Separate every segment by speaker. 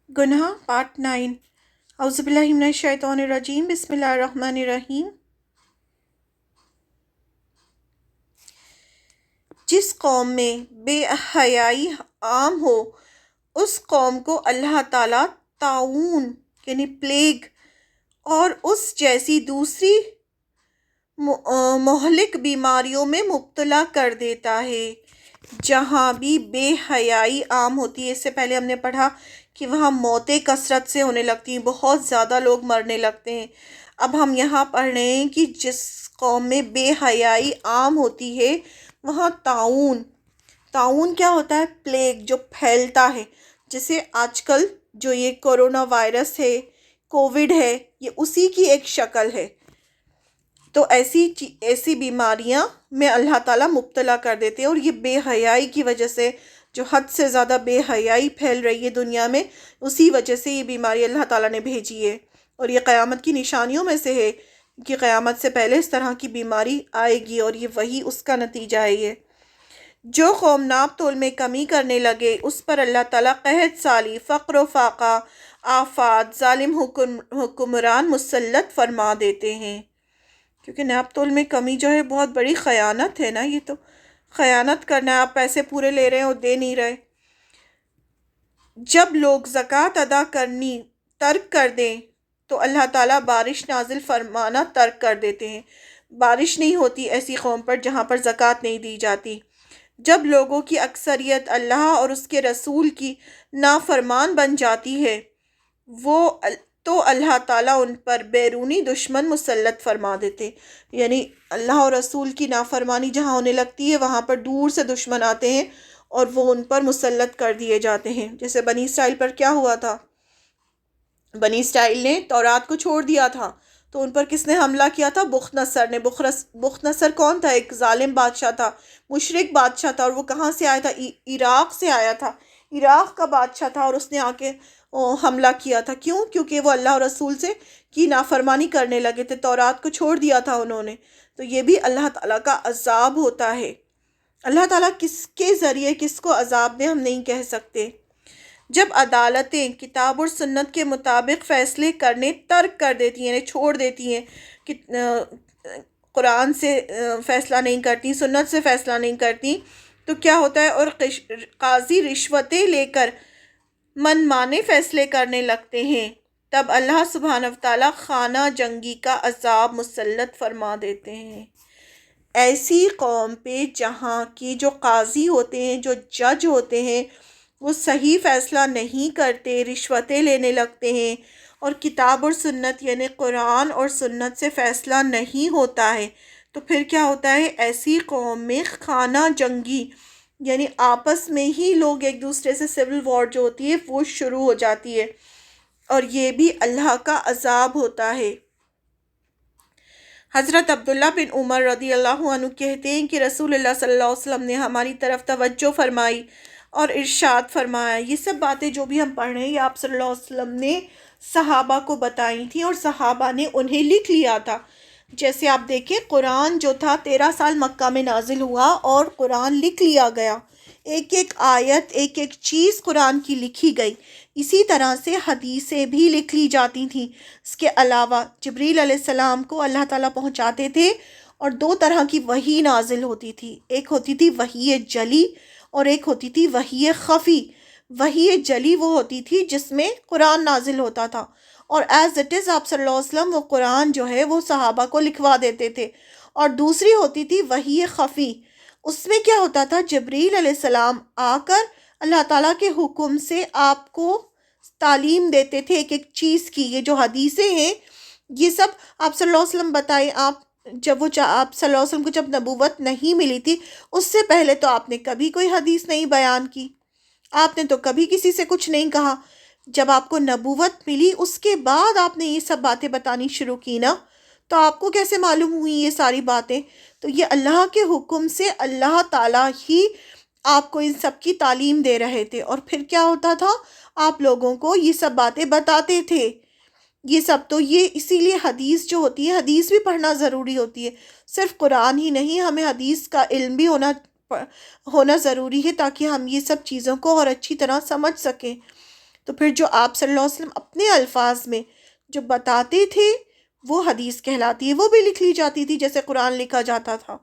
Speaker 1: گناہ پارٹ 9۔ اعوذ باللہ من الشیطان الرجیم، بسم اللہ الرحمن الرحیم۔ جس قوم میں بے حیائی عام ہو اس قوم کو اللہ تعالیٰ طاعون یعنی پلیگ اور اس جیسی دوسری مہلک بیماریوں میں مبتلا کر دیتا ہے۔ جہاں بھی بے حیائی عام ہوتی ہے، اس سے پہلے ہم نے پڑھا کہ وہاں موتیں کثرت سے ہونے لگتی ہیں، بہت زیادہ لوگ مرنے لگتے ہیں۔ اب ہم یہاں پڑھ رہے ہیں کہ جس قوم میں بے حیائی عام ہوتی ہے وہاں طاعون کیا ہوتا ہے؟ پلیگ، جو پھیلتا ہے، جیسے آج کل جو یہ کورونا وائرس ہے، کووڈ ہے، یہ اسی کی ایک شکل ہے۔ تو ایسی بیماریاں میں اللہ تعالیٰ مبتلا کر دیتے ہیں، اور یہ بے حیائی کی وجہ سے، جو حد سے زیادہ بے حیائی پھیل رہی ہے دنیا میں، اسی وجہ سے یہ بیماری اللہ تعالیٰ نے بھیجی ہے۔ اور یہ قیامت کی نشانیوں میں سے ہے کہ قیامت سے پہلے اس طرح کی بیماری آئے گی، اور یہ وہی اس کا نتیجہ ہے۔ یہ جو قوم ناپ تول میں کمی کرنے لگے اس پر اللہ تعالیٰ قحط سالی، فقر و فاقہ، آفات، ظالم حکمران مسلط فرما دیتے ہیں۔ کیونکہ ناپ تول میں کمی جو ہے بہت بڑی خیانت ہے نا، یہ تو خیانت کرنا ہے۔ آپ پیسے پورے لے رہے ہیں اور دے نہیں رہے۔ جب لوگ زکوٰۃ ادا کرنی ترک کر دیں تو اللہ تعالیٰ بارش نازل فرمانا ترک کر دیتے ہیں۔ بارش نہیں ہوتی ایسی قوم پر جہاں پر زکوٰۃ نہیں دی جاتی۔ جب لوگوں کی اکثریت اللہ اور اس کے رسول کی نافرمان بن جاتی ہے تو اللہ تعالیٰ ان پر بیرونی دشمن مسلط فرما دیتے۔ یعنی اللہ اور رسول کی نافرمانی جہاں ہونے لگتی ہے وہاں پر دور سے دشمن آتے ہیں اور وہ ان پر مسلط کر دیے جاتے ہیں۔ جیسے بنی اسرائیل پر کیا ہوا تھا؟ بنی اسرائیل نے تورات کو چھوڑ دیا تھا تو ان پر کس نے حملہ کیا تھا؟ بخت نصر نے۔ بخت نصر کون تھا؟ ایک ظالم بادشاہ تھا، مشرک بادشاہ تھا، اور وہ کہاں سے آیا تھا؟ عراق سے آیا تھا۔ عراق کا بادشاہ تھا، اور اس نے آ کے حملہ کیا تھا۔ کیوں؟ کیونکہ وہ اللہ اور رسول سے کی نافرمانی کرنے لگے تھے، تورات کو چھوڑ دیا تھا انہوں نے۔ تو یہ بھی اللہ تعالیٰ کا عذاب ہوتا ہے۔ اللہ تعالیٰ کس کے ذریعے کس کو عذاب دے ہم نہیں کہہ سکتے۔ جب عدالتیں کتاب اور سنت کے مطابق فیصلے کرنے ترک کر دیتی ہیں، یعنی چھوڑ دیتی ہیں کہ قرآن سے فیصلہ نہیں کرتی، سنت سے فیصلہ نہیں کرتی، تو کیا ہوتا ہے؟ اور قاضی رشوتیں لے کر من مانے فیصلے کرنے لگتے ہیں، تب اللہ سبحانہ وتعالیٰ خانہ جنگی کا عذاب مسلط فرما دیتے ہیں۔ ایسی قوم پہ جہاں کی جو قاضی ہوتے ہیں، جو جج ہوتے ہیں، وہ صحیح فیصلہ نہیں کرتے، رشوتیں لینے لگتے ہیں، اور کتاب اور سنت یعنی قرآن اور سنت سے فیصلہ نہیں ہوتا ہے، تو پھر کیا ہوتا ہے؟ ایسی قوم میں خانہ جنگی یعنی آپس میں ہی لوگ ایک دوسرے سے سول وار جو ہوتی ہے وہ شروع ہو جاتی ہے، اور یہ بھی اللہ کا عذاب ہوتا ہے۔ حضرت عبداللہ بن عمر رضی اللہ عنہ کہتے ہیں کہ رسول اللہ صلی اللہ علیہ وسلم نے ہماری طرف توجہ فرمائی اور ارشاد فرمایا۔ یہ سب باتیں جو بھی ہم پڑھ رہے ہیں یہ آپ صلی اللہ علیہ وسلم نے صحابہ کو بتائی تھیں، اور صحابہ نے انہیں لکھ لیا تھا۔ جیسے آپ دیکھیں، قرآن جو تھا 13 سال مکہ میں نازل ہوا اور قرآن لکھ لیا گیا، ایک ایک آیت، ایک ایک چیز قرآن کی لکھی گئی۔ اسی طرح سے حدیثیں بھی لکھ لی جاتی تھیں۔ اس کے علاوہ جبریل علیہ السلام کو اللہ تعالیٰ پہنچاتے تھے، اور 2 طرح کی وحی نازل ہوتی تھی، ایک ہوتی تھی وحی جلی اور ایک ہوتی تھی وحی خفی۔ وحی جلی وہ ہوتی تھی جس میں قرآن نازل ہوتا تھا، اور ایز اٹ از آپ صلی اللہ علیہ وسلم وہ قرآن جو ہے وہ صحابہ کو لکھوا دیتے تھے۔ اور دوسری ہوتی تھی وحی خفی، اس میں کیا ہوتا تھا؟ جبریل علیہ السلام آ کر اللہ تعالیٰ کے حکم سے آپ کو تعلیم دیتے تھے ایک ایک چیز کی۔ یہ جو حدیثیں ہیں یہ سب آپ صلی اللہ علیہ وسلم بتائیں، آپ آپ صلی اللہ علیہ وسلم کو جب نبوت نہیں ملی تھی اس سے پہلے تو آپ نے کبھی کوئی حدیث نہیں بیان کی، آپ نے تو کبھی کسی سے کچھ نہیں کہا۔ جب آپ کو نبوت ملی اس کے بعد آپ نے یہ سب باتیں بتانی شروع کی نا، تو آپ کو کیسے معلوم ہوئی یہ ساری باتیں؟ تو یہ اللہ کے حکم سے اللہ تعالیٰ ہی آپ کو ان سب کی تعلیم دے رہے تھے، اور پھر کیا ہوتا تھا؟ آپ لوگوں کو یہ سب باتیں بتاتے تھے۔ یہ سب تو یہ اسی لیے حدیث جو ہوتی ہے، حدیث بھی پڑھنا ضروری ہوتی ہے، صرف قرآن ہی نہیں، ہمیں حدیث کا علم بھی ہونا ضروری ہے تاکہ ہم یہ سب چیزوں کو اور اچھی طرح سمجھ سکیں۔ تو پھر جو آپ صلی اللہ علیہ وسلم اپنے الفاظ میں جو بتاتے تھے وہ حدیث کہلاتی ہے، وہ بھی لکھ لی جاتی تھی جیسے قرآن لکھا جاتا تھا۔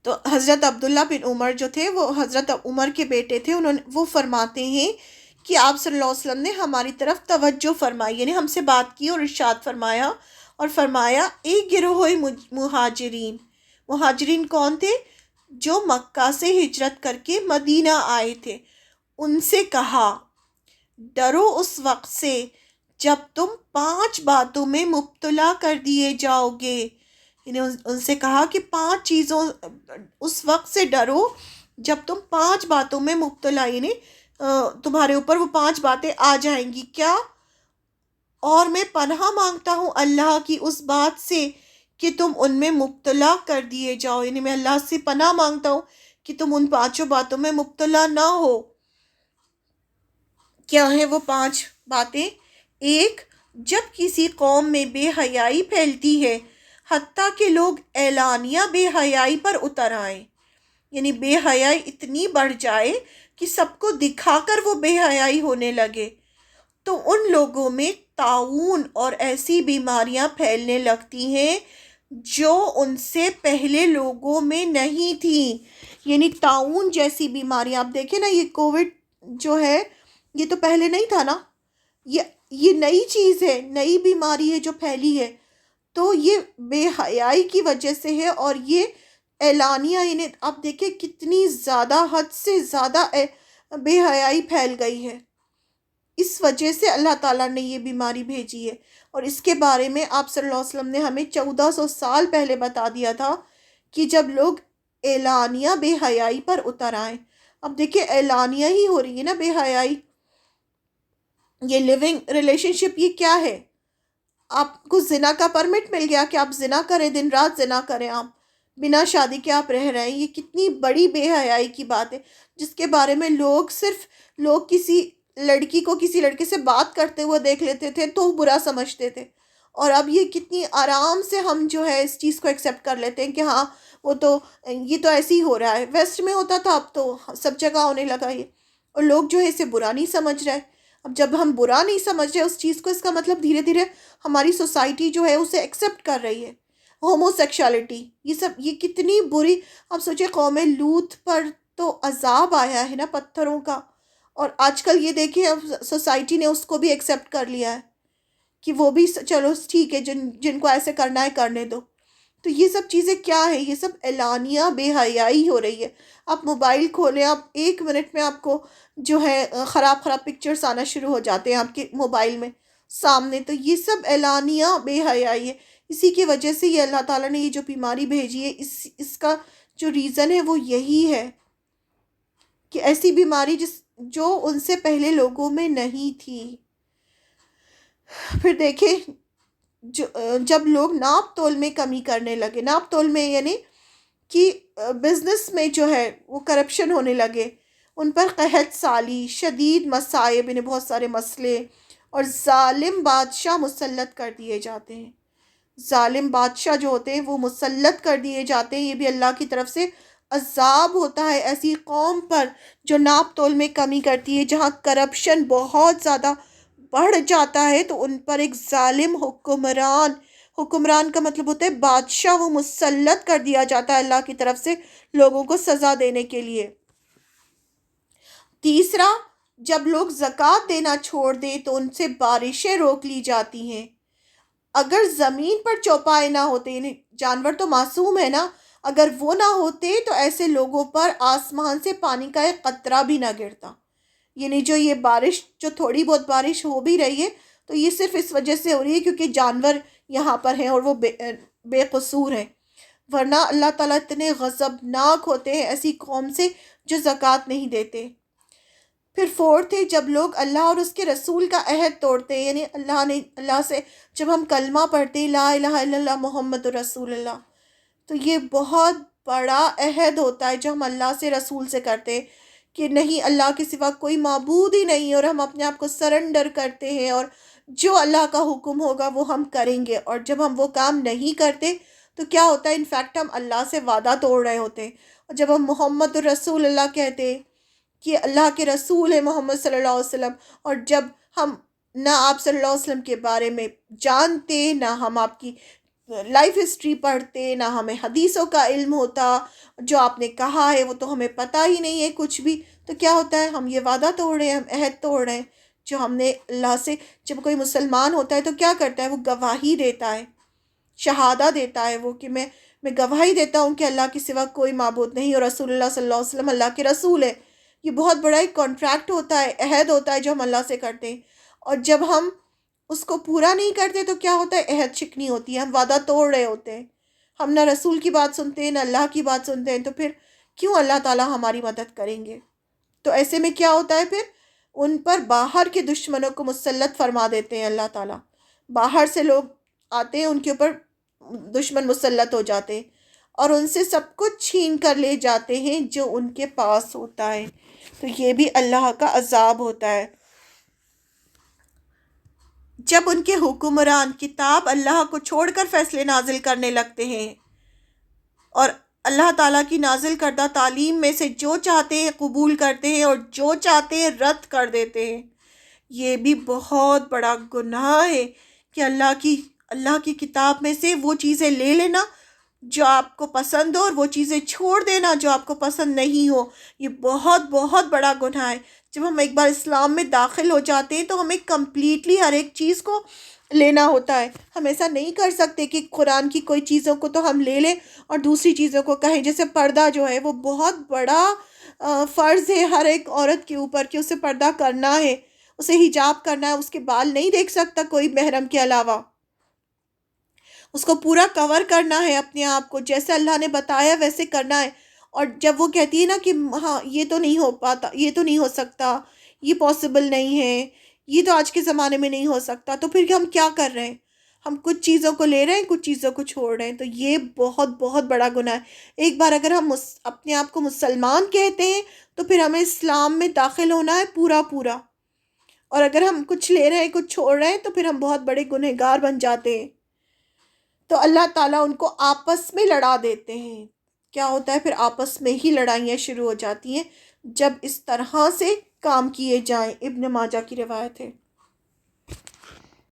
Speaker 1: تو حضرت عبداللہ بن عمر جو تھے، وہ حضرت عمر کے بیٹے تھے، وہ فرماتے ہیں کہ آپ صلی اللہ علیہ وسلم نے ہماری طرف توجہ فرمائی، یعنی ہم سے بات کی اور ارشاد فرمایا، اور فرمایا ایک گروہ مہاجرین، مہاجرین کون تھے؟ جو مکہ سے ہجرت کر کے مدینہ آئے تھے، ان سے کہا ڈرو اس وقت سے جب تم 5 باتوں میں مبتلا کر دیے جاؤ گے، یعنی ان سے کہا کہ 5 چیزوں، اس وقت سے ڈرو جب تم 5 باتوں میں مبتلا، یعنی تمہارے اوپر وہ 5 باتیں آ جائیں گی، کیا؟ اور میں پناہ مانگتا ہوں اللہ کی اس بات سے کہ تم ان میں مبتلا کر دیے جاؤ، یعنی میں اللہ سے پناہ مانگتا ہوں کہ تم ان 5 باتوں میں مبتلا نہ ہو۔ کیا ہیں وہ 5 باتیں؟ ایک، جب کسی قوم میں بے حیائی پھیلتی ہے حتیٰ کہ لوگ اعلانیہ بے حیائی پر اتر آئیں، یعنی بے حیائی اتنی بڑھ جائے کہ سب کو دکھا کر وہ بے حیائی ہونے لگے، تو ان لوگوں میں طاعون اور ایسی بیماریاں پھیلنے لگتی ہیں جو ان سے پہلے لوگوں میں نہیں تھیں، یعنی طاعون جیسی بیماریاں، آپ دیکھیں نا، یہ کووڈ جو ہے یہ تو پہلے نہیں تھا نا، یہ نئی چیز ہے، نئی بیماری ہے جو پھیلی ہے، تو یہ بے حیائی کی وجہ سے ہے، اور یہ اعلانیہ، یعنی آپ دیکھیں کتنی زیادہ، حد سے زیادہ بے حیائی پھیل گئی ہے، اس وجہ سے اللہ تعالیٰ نے یہ بیماری بھیجی ہے، اور اس کے بارے میں آپ صلی اللہ علیہ وسلم نے ہمیں 1400 سال پہلے بتا دیا تھا کہ جب لوگ اعلانیہ بے حیائی پر اتر آئیں۔ اب دیکھیں اعلانیہ ہی ہو رہی ہے نا بے حیائی، یہ لیونگ ریلیشن شپ، یہ کیا ہے؟ آپ کو زنا کا پرمٹ مل گیا کہ آپ زنا کریں، دن رات زنا کریں، آپ بنا شادی کے آپ رہ رہے ہیں، یہ کتنی بڑی بے حیائی کی بات ہے، جس کے بارے میں لوگ کسی لڑکی کو کسی لڑکے سے بات کرتے ہوئے دیکھ لیتے تھے تو برا سمجھتے تھے، اور اب یہ کتنی آرام سے ہم جو ہے اس چیز کو ایکسیپٹ کر لیتے ہیں کہ ہاں وہ تو، یہ تو ایسے ہی ہو رہا ہے، ویسٹ میں ہوتا تھا اب تو سب جگہ ہونے لگا یہ، اور لوگ جو ہے اسے برا نہیں سمجھ رہے۔ اب جب ہم برا نہیں سمجھ رہے اس چیز کو، اس کا مطلب دھیرے دھیرے ہماری سوسائٹی جو ہے اسے ایکسیپٹ کر رہی ہے۔ ہومو سیکشوالٹی، یہ سب، یہ کتنی بری، اب سوچے قوم لوط پر تو عذاب آیا ہے نا پتھروں کا، اور آج کل یہ دیکھیں اب سوسائٹی نے اس کو بھی ایکسیپٹ کر لیا ہے کہ وہ بھی چلو ٹھیک ہے، جن کو ایسے کرنا ہے کرنے دو۔ تو یہ سب چیزیں کیا ہے؟ یہ سب اعلانیہ بے حیائی ہو رہی ہے۔ آپ موبائل کھولیں، آپ 1 منٹ میں آپ کو جو ہے خراب خراب پکچرز آنا شروع ہو جاتے ہیں آپ کے موبائل میں سامنے، تو یہ سب اعلانیہ بے حیائی ہے۔ اسی کی وجہ سے یہ اللہ تعالیٰ نے یہ جو بیماری بھیجی ہے، اس کا جو ریزن ہے وہ یہی ہے کہ ایسی بیماری جو ان سے پہلے لوگوں میں نہیں تھی۔ پھر دیکھیں جب لوگ ناپ تول میں کمی کرنے لگے، ناپ تول میں یعنی کہ بزنس میں جو ہے وہ کرپشن ہونے لگے، ان پر قحط سالی، شدید مصائب، انہیں بہت سارے مسئلے، اور ظالم بادشاہ مسلط کر دیے جاتے ہیں۔ ظالم بادشاہ جو ہوتے ہیں وہ مسلط کر دیے جاتے ہیں، یہ بھی اللہ کی طرف سے عذاب ہوتا ہے ایسی قوم پر جو ناپ تول میں کمی کرتی ہے، جہاں کرپشن بہت زیادہ بڑھ جاتا ہے تو ان پر ایک ظالم حکمران کا مطلب ہوتا ہے بادشاہ، وہ مسلط کر دیا جاتا ہے اللہ کی طرف سے لوگوں کو سزا دینے کے لیے۔ تیسرا، جب لوگ زکوٰۃ دینا چھوڑ دیں تو ان سے بارشیں روک لی جاتی ہیں۔ اگر زمین پر چوپائے نہ ہوتے، یعنی جانور تو معصوم ہے نا، اگر وہ نہ ہوتے تو ایسے لوگوں پر آسمان سے پانی کا ایک قطرہ بھی نہ گرتا، یعنی جو یہ بارش، جو تھوڑی بہت بارش ہو بھی رہی ہے تو یہ صرف اس وجہ سے ہو رہی ہے کیونکہ جانور یہاں پر ہیں اور وہ بے قصور ہیں، ورنہ اللہ تعالیٰ اتنے غضبناک ہوتے ہیں ایسی قوم سے جو زکوٰۃ نہیں دیتے۔ پھر فورتھ ہے، جب لوگ اللہ اور اس کے رسول کا عہد توڑتے ہیں، یعنی اللہ سے جب ہم کلمہ پڑھتے ہیں لا الہ الا اللہ محمد رسول اللہ، تو یہ بہت بڑا عہد ہوتا ہے جو ہم اللہ سے، رسول سے کرتے ہیں کہ نہیں، اللہ کے سوا کوئی معبود ہی نہیں، اور ہم اپنے آپ کو سرنڈر کرتے ہیں اور جو اللہ کا حکم ہوگا وہ ہم کریں گے، اور جب ہم وہ کام نہیں کرتے تو کیا ہوتا ہے؟ انفیکٹ ہم اللہ سے وعدہ توڑ رہے ہوتے ہیں، اور جب ہم محمد رسول اللہ کہتے ہیں کہ اللہ کے رسول ہے محمد صلی اللہ علیہ وسلم، اور جب ہم نہ آپ صلی اللہ علیہ وسلم کے بارے میں جانتے، نہ ہم آپ کی لائف ہسٹری پڑھتے، نہ ہمیں حدیثوں کا علم ہوتا، جو آپ نے کہا ہے وہ تو ہمیں پتہ ہی نہیں ہے کچھ بھی، تو کیا ہوتا ہے؟ ہم یہ وعدہ توڑ رہے ہیں، ہم عہد توڑ رہے ہیں جو ہم نے اللہ سے. جب کوئی مسلمان ہوتا ہے تو کیا کرتا ہے؟ وہ گواہی دیتا ہے، شہادہ دیتا ہے وہ، کہ میں گواہی دیتا ہوں کہ اللہ کے سوا کوئی معبود نہیں اور رسول اللہ صلی اللہ علیہ وسلم اللہ کے رسول ہے. یہ بہت بڑا ایک کانٹریکٹ ہوتا ہے، عہد ہوتا ہے جو ہم اللہ سے کرتے ہیں. اور جب ہم اس کو پورا نہیں کرتے تو کیا ہوتا ہے؟ عہد شکنی ہوتی ہے، ہم وعدہ توڑ رہے ہوتے ہیں. ہم نہ رسول کی بات سنتے ہیں نہ اللہ کی بات سنتے ہیں، تو پھر کیوں اللہ تعالیٰ ہماری مدد کریں گے؟ تو ایسے میں کیا ہوتا ہے؟ پھر ان پر باہر کے دشمنوں کو مسلط فرما دیتے ہیں اللہ تعالیٰ. باہر سے لوگ آتے ہیں، ان کے اوپر دشمن مسلط ہو جاتے ہیں اور ان سے سب کچھ چھین کر لے جاتے ہیں جو ان کے پاس ہوتا ہے. تو یہ بھی اللہ کا عذاب ہوتا ہے. جب ان کے حکمران کتاب اللہ کو چھوڑ کر فیصلے نازل کرنے لگتے ہیں اور اللہ تعالیٰ کی نازل کردہ تعلیم میں سے جو چاہتے ہیں قبول کرتے ہیں اور جو چاہتے ہیں رد کر دیتے ہیں، یہ بھی بہت بڑا گناہ ہے کہ اللہ کی کتاب میں سے وہ چیزیں لے لینا جو آپ کو پسند ہو اور وہ چیزیں چھوڑ دینا جو آپ کو پسند نہیں ہو. یہ بہت بہت بڑا گناہ ہے. جب ہم ایک بار اسلام میں داخل ہو جاتے ہیں تو ہمیں کمپلیٹلی ہر ایک چیز کو لینا ہوتا ہے. ہم ایسا نہیں کر سکتے کہ قرآن کی کوئی چیزوں کو تو ہم لے لیں اور دوسری چیزوں کو کہیں. جیسے پردہ جو ہے وہ بہت بڑا فرض ہے ہر ایک عورت کے اوپر کہ اسے پردہ کرنا ہے، اسے حجاب کرنا ہے، اس کے بال نہیں دیکھ سکتا کوئی محرم کے علاوہ، اس کو پورا کور کرنا ہے اپنے آپ کو، جیسے اللہ نے بتایا ویسے کرنا ہے. اور جب وہ کہتی ہے نا کہ ہاں یہ تو نہیں ہو پاتا، یہ تو نہیں ہو سکتا، یہ پاسبل نہیں ہے، یہ تو آج کے زمانے میں نہیں ہو سکتا، تو پھر ہم کیا کر رہے ہیں؟ ہم کچھ چیزوں کو لے رہے ہیں، کچھ چیزوں کو چھوڑ رہے ہیں. تو یہ بہت بہت بڑا گناہ ہے. ایک بار اگر ہم اپنے آپ کو مسلمان کہتے ہیں تو پھر ہمیں اسلام میں داخل ہونا ہے پورا پورا. اور اگر ہم کچھ لے رہے ہیں کچھ چھوڑ رہے ہیں تو پھر ہم بہت بڑے گنہگار بن جاتے ہیں. تو اللہ تعالیٰ ان کو آپس میں لڑا دیتے ہیں. کیا ہوتا ہے؟ پھر آپس میں ہی لڑائیاں شروع ہو جاتی ہیں جب اس طرح سے کام کیے جائیں. ابن ماجہ کی روایت ہے.